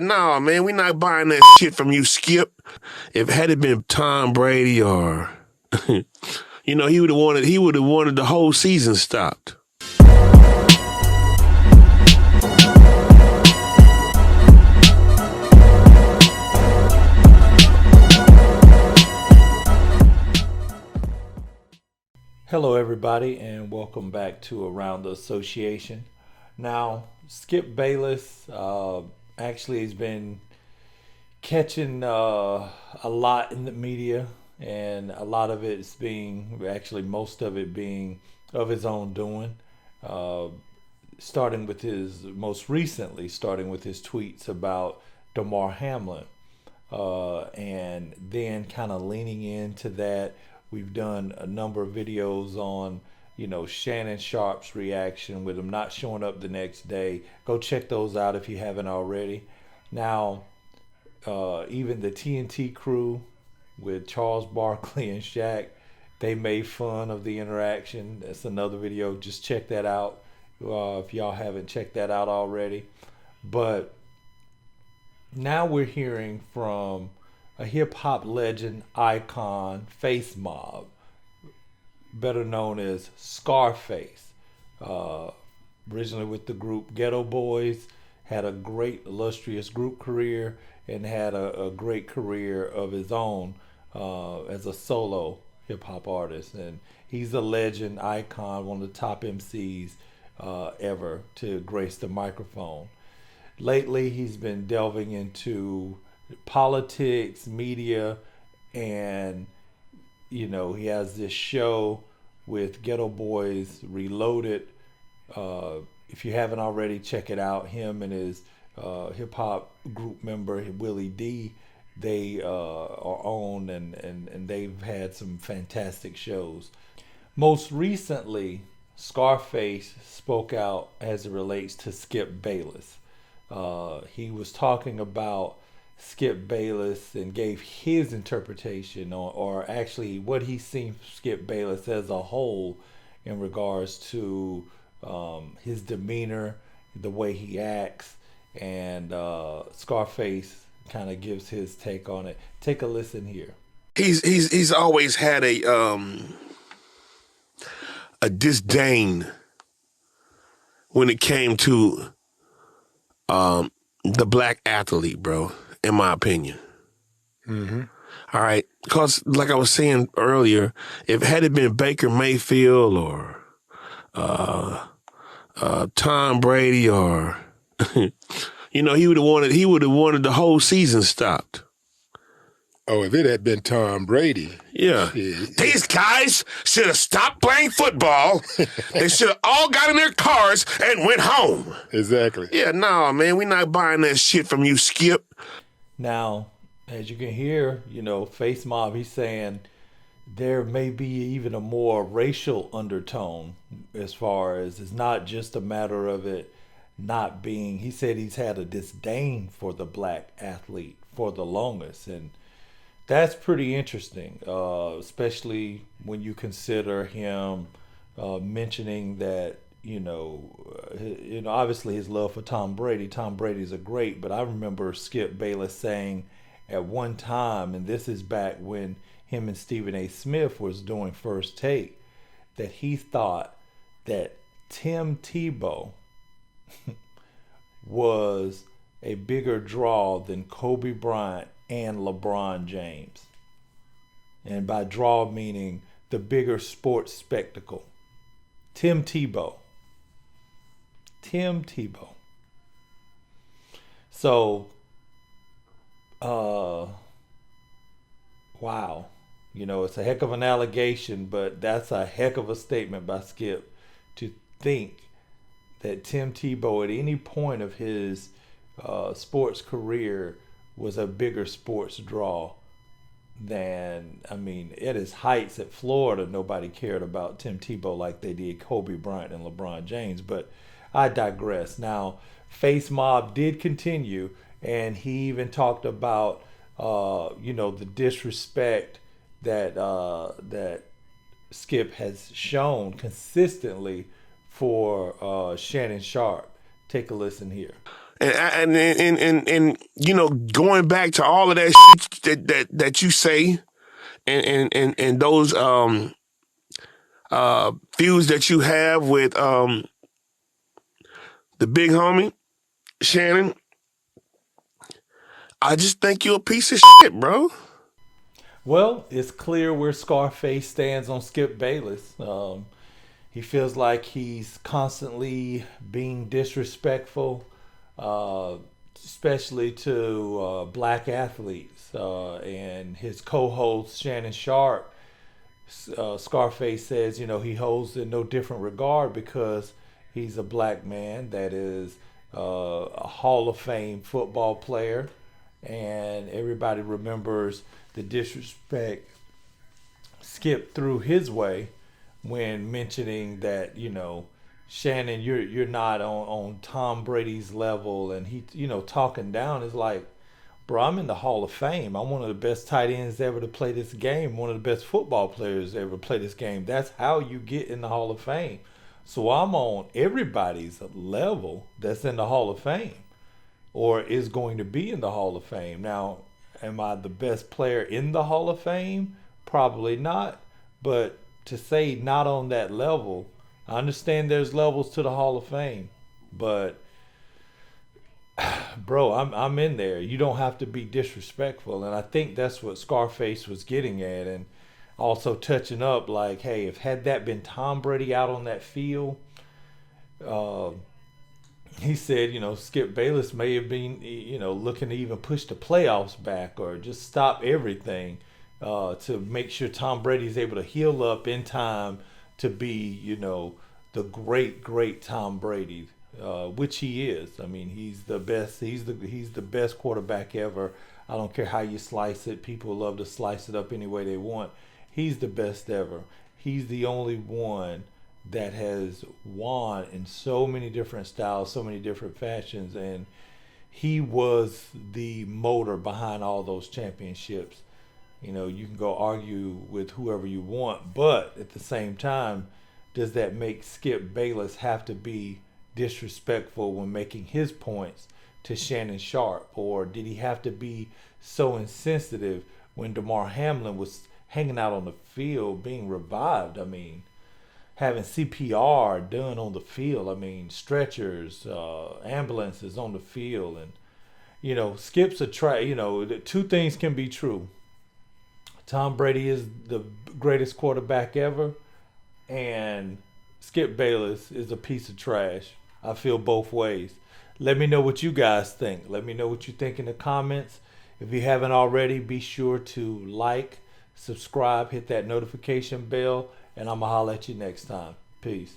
Nah, man, we not buying that shit from you, Skip. If had it been Tom Brady or, he would have wanted the whole season stopped. Hello everybody and welcome back to Around the Association. Now, Skip Bayless actually has been catching a lot in the media, and a lot of it's most of it being of his own doing. Starting with his tweets about Damar Hamlin, and then kind of leaning into that. We've done a number of videos on, Shannon Sharpe's reaction with him not showing up the next day. Go check those out if you haven't already. Now, even the TNT crew with Charles Barkley and Shaq, they made fun of the interaction. That's another video. Just check that out if y'all haven't checked that out already. But now we're hearing from a hip-hop legend, icon, FACEMOB, better known as Scarface. Originally with the group Ghetto Boys, had a great illustrious group career, and had a great career of his own as a solo hip-hop artist. And he's a legend, icon, one of the top MCs ever to grace the microphone. Lately, he's been delving into politics, media, and he has this show with Ghetto Boys Reloaded. If you haven't already, check it out. Him and his hip-hop group member Willie D, they are on, and they've had some fantastic shows. Most recently, Scarface spoke out as it relates to Skip Bayless. He was talking about Skip Bayless and gave his interpretation or actually what he's seen Skip Bayless as a whole in regards to his demeanor, the way he acts, and Scarface kind of gives his take on it. Take a listen here. He's always had a disdain when it came to the black athlete, bro. In my opinion. Mm-hmm. All right. Because like I was saying earlier, if had it been Baker Mayfield or Tom Brady or, he would have wanted the whole season stopped. Oh, if it had been Tom Brady. Yeah. These guys should have stopped playing football. They should have all got in their cars and went home. Exactly. Yeah, nah, man, we not buying that shit from you, Skip. Now, as you can hear, FaceMob, he's saying there may be even a more racial undertone as far as it's not just a matter of it not being, he said he's had a disdain for the black athlete for the longest. And that's pretty interesting, especially when you consider him mentioning that, obviously his love for Tom Brady. Tom Brady's a great, but I remember Skip Bayless saying at one time, and this is back when him and Stephen A. Smith was doing First Take, that he thought that Tim Tebow was a bigger draw than Kobe Bryant and LeBron James. And by draw meaning the bigger sports spectacle. Tim Tebow. So, wow. It's a heck of an allegation, but that's a heck of a statement by Skip to think that Tim Tebow at any point of his sports career was a bigger sports draw than, at his heights at Florida, nobody cared about Tim Tebow like they did Kobe Bryant and LeBron James. But I digress. Now, FaceMob did continue, and he even talked about, the disrespect that Skip has shown consistently for Shannon Sharpe. Take a listen here. And you know, going back to all of that shit that you say, and those feuds that you have with the big homie Shannon, I just think you're a piece of shit, bro. Well, it's clear where Scarface stands on Skip Bayless. He feels like he's constantly being disrespectful, especially to black athletes. And his co-host Shannon Sharpe, Scarface says, you know, he holds in no different regard because he's a black man that is a Hall of Fame football player, and everybody remembers the disrespect Skip threw his way when mentioning that, you know, Shannon, you're not on Tom Brady's level, and he, you know, talking down is like, bro, I'm in the Hall of Fame. I'm one of the best tight ends ever to play this game, one of the best football players ever to play this game. That's how you get in the Hall of Fame. So I'm on everybody's level that's in the Hall of Fame or is going to be in the Hall of Fame. Now, am I the best player in the Hall of Fame? Probably not. But to say not on that level, I understand there's levels to the Hall of Fame, but bro, I'm in there. You don't have to be disrespectful, and I think that's what Scarface was getting at, and also touching up like, hey, if had that been Tom Brady out on that field, he said, you know, Skip Bayless may have been, you know, looking to even push the playoffs back or just stop everything to make sure Tom Brady's able to heal up in time to be, you know, the great Tom Brady, which he is. I mean, he's the best. He's the best quarterback ever. I don't care how you slice it. People love to slice it up any way they want. He's the best ever. He's the only one that has won in so many different styles, so many different fashions, and he was the motor behind all those championships. You know, you can go argue with whoever you want, but at the same time, does that make Skip Bayless have to be disrespectful when making his points to Shannon Sharpe? Or did he have to be so insensitive when Damar Hamlin was hanging out on the field being revived? I mean, having CPR done on the field. I mean, stretchers, ambulances on the field. And, you know, Skip's you know, the two things can be true. Tom Brady is the greatest quarterback ever, and Skip Bayless is a piece of trash. I feel both ways. Let me know what you guys think. Let me know what you think in the comments. If you haven't already, be sure to like, subscribe, hit that notification bell, and I'm going to holler at you next time. Peace.